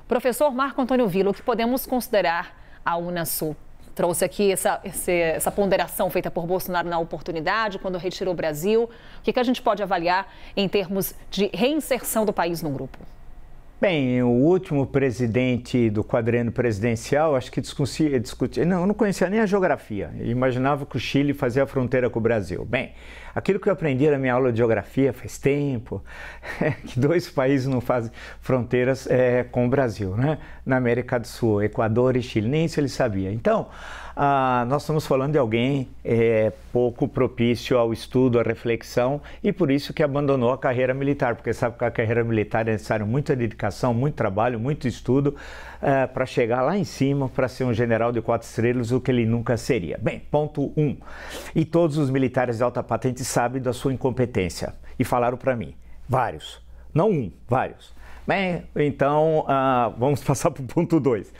Professor Marco Antônio Villa, o que podemos considerar a Unasul? Trouxe aqui essa ponderação feita por Bolsonaro na oportunidade, quando retirou o Brasil. O que a gente pode avaliar em termos de reinserção do país no grupo? Bem, o último presidente do quadriênio presidencial, acho que discutia, não conhecia nem a geografia, imaginava que o Chile fazia a fronteira com o Brasil. Bem, aquilo que eu aprendi na minha aula de geografia faz tempo, é que dois países não fazem fronteiras com o Brasil, né? Na América do Sul, Equador e Chile, nem isso ele sabia. Então, nós estamos falando de alguém pouco propício ao estudo, à reflexão, e por isso que abandonou a carreira militar, porque sabe que a carreira militar é necessário muita dedicação, muito trabalho, muito estudo para chegar lá em cima, para ser um general de 4 estrelas, o que ele nunca seria. Bem, ponto 1. E todos os militares de alta patente sabem da sua incompetência e falaram para mim, vários, não um, vários. Bem, então vamos passar para o ponto 2.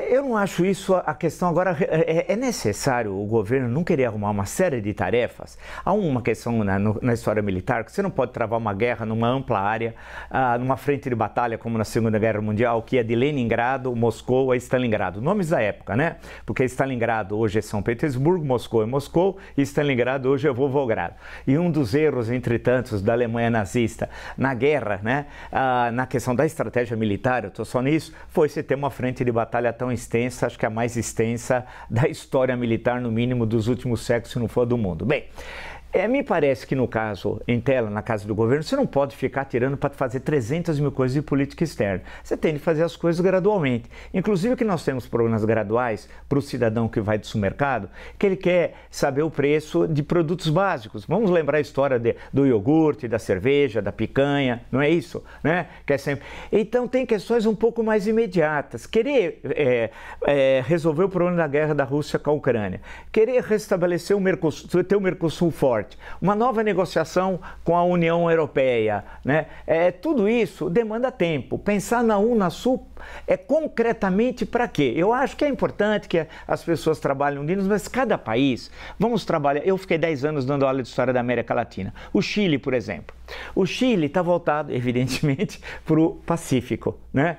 Eu não acho isso a questão. Agora, é necessário o governo não querer arrumar uma série de tarefas. Há uma questão na história militar que você não pode travar uma guerra numa ampla área, numa frente de batalha como na Segunda Guerra Mundial, que é de Leningrado, Moscou a Stalingrado. Nomes da época, né? Porque Stalingrado hoje é São Petersburgo, Moscou é Moscou e Stalingrado hoje é Volgogrado. E um dos erros, entre tantos, da Alemanha nazista na guerra, né? Na questão da estratégia militar, eu estou só nisso, foi você ter uma frente de batalha tão extensa, acho que a mais extensa da história militar, no mínimo, dos últimos séculos, se não for do mundo. Bem, me parece que no caso, na casa do governo, você não pode ficar tirando para fazer 300 mil coisas de política externa. Você tem de fazer as coisas gradualmente. Inclusive que nós temos programas graduais para o cidadão que vai do supermercado, que ele quer saber o preço de produtos básicos. Vamos lembrar a história do iogurte, da cerveja, da picanha, não é isso? Né? Que é sempre... Então tem questões um pouco mais imediatas. Querer resolver o problema da guerra da Rússia com a Ucrânia, querer restabelecer o Mercosul, ter o Mercosul forte, uma nova negociação com a União Europeia, né? Tudo isso demanda tempo. Pensar na Unasul concretamente para quê? Eu acho que é importante que as pessoas trabalhem unidas, mas cada país, vamos trabalhar. Eu fiquei 10 anos dando aula de história da América Latina. O Chile, por exemplo. O Chile está voltado, evidentemente, para o Pacífico, né?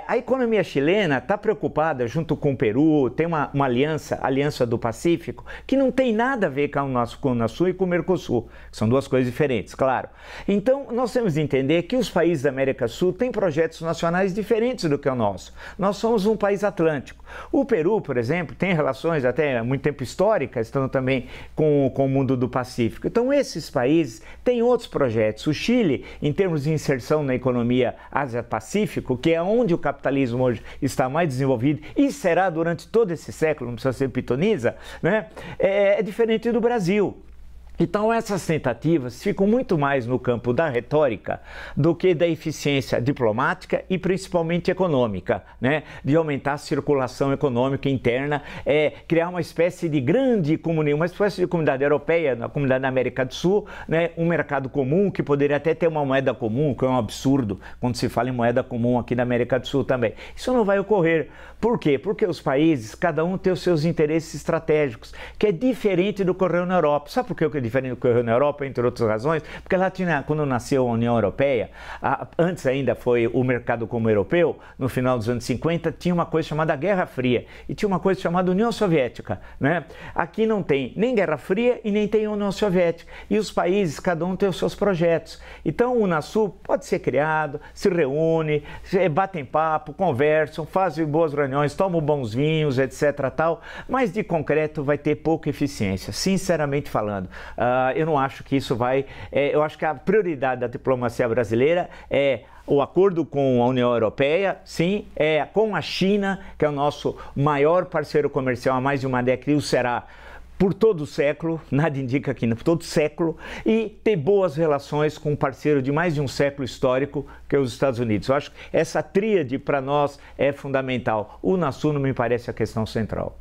A economia chilena está preocupada, junto com o Peru, tem uma aliança do Pacífico, que não tem nada a ver com o Unasul e com o Mercosul, que são duas coisas diferentes, claro. Então, nós temos de entender que os países da América do Sul têm projetos nacionais diferentes do que o nosso. Nós somos um país atlântico. O Peru, por exemplo, tem relações até há muito tempo históricas, estão também com o mundo do Pacífico. Então, esses países têm outros projetos. O Chile, em termos de inserção na economia Ásia-Pacífico, que é onde o capitalismo hoje está mais desenvolvido e será durante todo esse século, não precisa ser pitoniza, né? É diferente do Brasil. Então essas tentativas ficam muito mais no campo da retórica do que da eficiência diplomática e principalmente econômica, né? De aumentar a circulação econômica interna, criar uma espécie de grande comunidade, uma espécie de comunidade europeia, na comunidade da América do Sul, né? Um mercado comum que poderia até ter uma moeda comum, que é um absurdo quando se fala em moeda comum aqui na América do Sul também. Isso não vai ocorrer. Por quê? Porque os países, cada um tem os seus interesses estratégicos, que é diferente do que ocorreu na Europa. Sabe por que é diferente do que ocorreu na Europa, entre outras razões? Porque lá tinha, quando nasceu a União Europeia, antes ainda foi o mercado comum europeu, no final dos anos 50, tinha uma coisa chamada Guerra Fria e tinha uma coisa chamada União Soviética, né? Aqui não tem nem Guerra Fria e nem tem União Soviética. E os países, cada um tem os seus projetos. Então o Unasul pode ser criado, se reúne, batem papo, conversam, fazem boas reuniões, tomam bons vinhos, etc. tal, mas de concreto vai ter pouca eficiência, sinceramente falando. Eu não acho que isso vai... eu acho que a prioridade da diplomacia brasileira é o acordo com a União Europeia, sim, com a China, que é o nosso maior parceiro comercial há mais de uma década e o será por todo o século, nada indica que por todo o século, e ter boas relações com um parceiro de mais de um século histórico, que é os Estados Unidos. Eu acho que essa tríade para nós é fundamental. O Unasul não me parece a questão central.